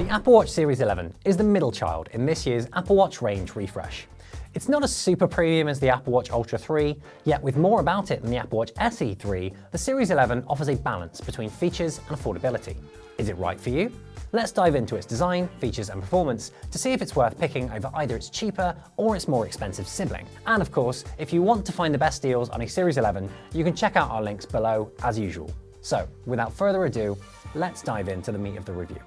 The Apple Watch Series 11 is the middle child in this year's Apple Watch range refresh. It's not as super premium as the Apple Watch Ultra 3, yet with more about it than the Apple Watch SE 3, the Series 11 offers a balance between features and affordability. Is it right for you? Let's dive into its design, features and performance to see if it's worth picking over either its cheaper or its more expensive sibling. And of course, if you want to find the best deals on a Series 11, you can check out our links below as usual. So, without further ado, let's dive into the meat of the review.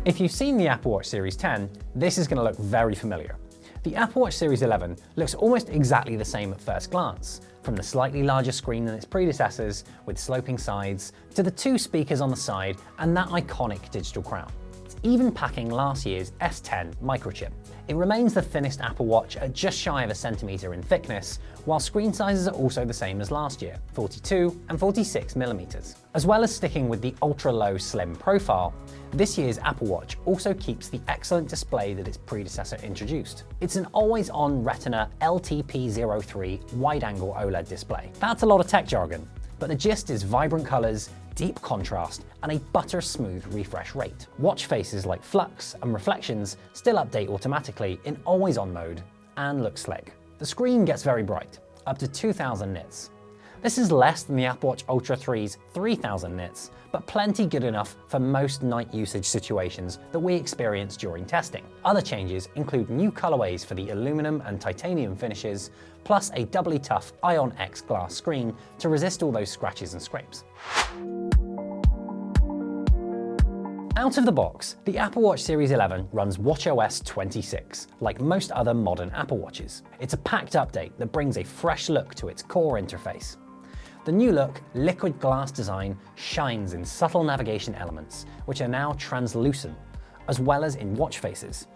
If you've seen the Apple Watch Series 10, this is going to look very familiar. The Apple Watch Series 11 looks almost exactly the same at first glance, from the slightly larger screen than its predecessors with sloping sides, to the two speakers on the side and that iconic digital crown. It's even packing last year's S10 microchip. It remains the thinnest Apple Watch at just shy of a centimetre in thickness, while screen sizes are also the same as last year, 42 and 46mm. As well as sticking with the ultra-low slim profile, this year's Apple Watch also keeps the excellent display that its predecessor introduced. It's an always-on Retina LTP03 wide-angle OLED display. That's a lot of tech jargon, but the gist is vibrant colours, deep contrast, and a butter-smooth refresh rate. Watch faces like flux and reflections still update automatically in always-on mode and look slick. The screen gets very bright, up to 2000 nits. This is less than the Apple Watch Ultra 3's 3000 nits, but plenty good enough for most night usage situations that we experienced during testing. Other changes include new colorways for the aluminum and titanium finishes, plus a doubly tough Ion X glass screen to resist all those scratches and scrapes. Out of the box, the Apple Watch Series 11 runs watchOS 26, like most other modern Apple Watches. It's a packed update that brings a fresh look to its core interface. The new look, liquid glass design shines in subtle navigation elements, which are now translucent, as well as in watch faces.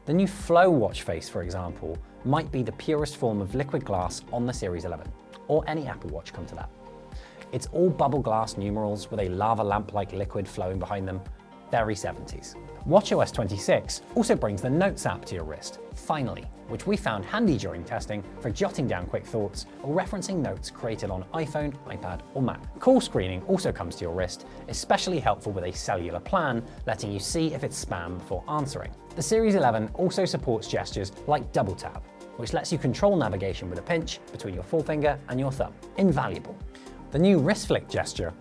The new Flow watch face, for example, might be the purest form of liquid glass on the Series 11, or any Apple Watch come to that. It's all bubble glass numerals with a lava lamp-like liquid flowing behind them. Very 70s. watchOS 26 also brings the Notes app to your wrist, finally, which we found handy during testing for jotting down quick thoughts or referencing notes created on iPhone, iPad or Mac. Call screening also comes to your wrist, especially helpful with a cellular plan, letting you see if it's spam before answering. The Series 11 also supports gestures like double tap, which lets you control navigation with a pinch between your forefinger and your thumb. Invaluable. The new wrist flick gesture,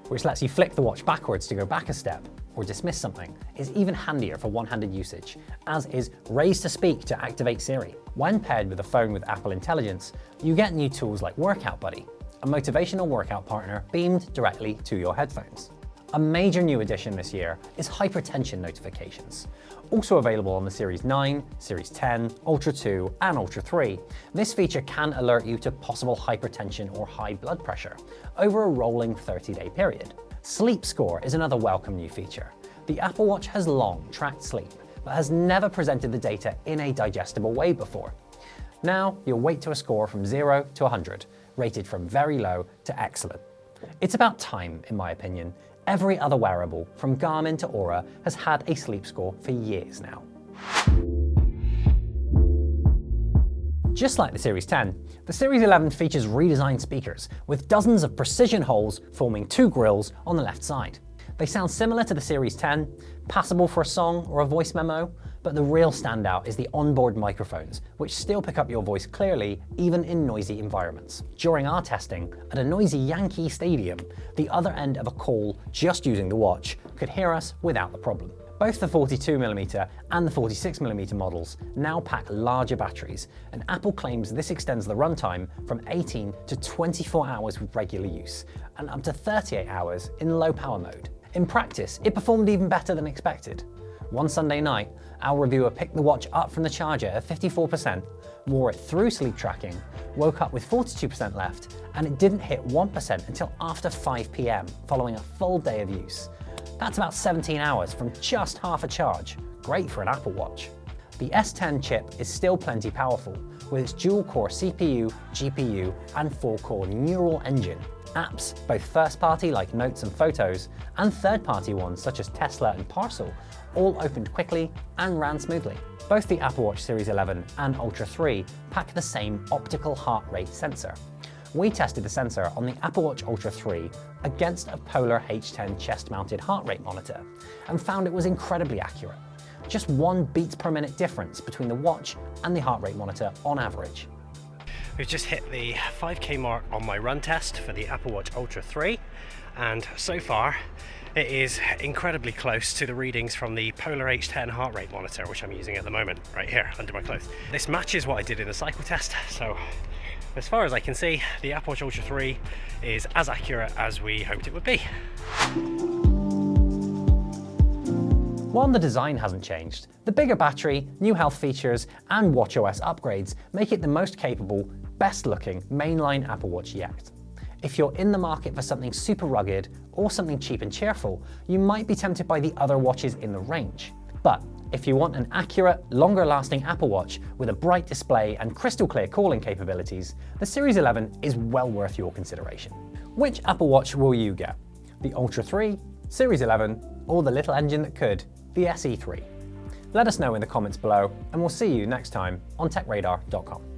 which lets you flick the watch backwards to go back a step or dismiss something, is even handier for one-handed usage, as is Raise to Speak to activate Siri. When paired with a phone with Apple Intelligence, you get new tools like Workout Buddy, a motivational workout partner beamed directly to your headphones. A major new addition this year is hypertension notifications. Also available on the Series 9, Series 10, Ultra 2, and Ultra 3, this feature can alert you to possible hypertension or high blood pressure over a rolling 30-day period. Sleep Score is another welcome new feature. The Apple Watch has long tracked sleep, but has never presented the data in a digestible way before. Now, you'll weight to a score from 0 to 100, rated from very low to excellent. It's about time, in my opinion. Every other wearable, from Garmin to Oura, has had a sleep score for years now. Just like the Series 10, the Series 11 features redesigned speakers, with dozens of precision holes forming two grills on the left side. They sound similar to the Series 10, passable for a song or a voice memo, but the real standout is the onboard microphones, which still pick up your voice clearly, even in noisy environments. During our testing, at a noisy Yankee stadium, the other end of a call just using the watch could hear us without the problem. Both the 42mm and the 46mm models now pack larger batteries, and Apple claims this extends the runtime from 18 to 24 hours with regular use, and up to 38 hours in low power mode. In practice, it performed even better than expected. One Sunday night, our reviewer picked the watch up from the charger at 54%, wore it through sleep tracking, woke up with 42% left, and it didn't hit 1% until after 5 PM, following a full day of use. That's about 17 hours from just half a charge. Great for an Apple Watch. The S10 chip is still plenty powerful, with its dual-core CPU, GPU, and 4-core neural engine. Apps, both first-party like Notes and Photos, and third-party ones such as Tesla and Parcel, all opened quickly and ran smoothly. Both the Apple Watch Series 11 and Ultra 3 pack the same optical heart rate sensor. we tested the sensor on the Apple Watch Ultra 3 against a Polar H10 chest-mounted heart rate monitor and found it was incredibly accurate. Just 1 beats per minute difference between the watch and the heart rate monitor on average. We've just hit the 5K mark on my run test for the Apple Watch Ultra 3, and so far it is incredibly close to the readings from the Polar H10 heart rate monitor, which I'm using at the moment, right here under my clothes. This matches what I did in the cycle test, so as far as I can see, the Apple Watch Ultra 3 is as accurate as we hoped it would be. While the design hasn't changed, the bigger battery, new health features, and watchOS upgrades make it the most capable, best-looking mainline Apple Watch yet. If you're in the market for something super rugged or something cheap and cheerful, you might be tempted by the other watches in the range. But if you want an accurate, longer-lasting Apple Watch with a bright display and crystal-clear calling capabilities, the Series 11 is well worth your consideration. Which Apple Watch will you get? The Ultra 3, Series 11, or the little engine that could, the SE3? Let us know in the comments below, and we'll see you next time on TechRadar.com.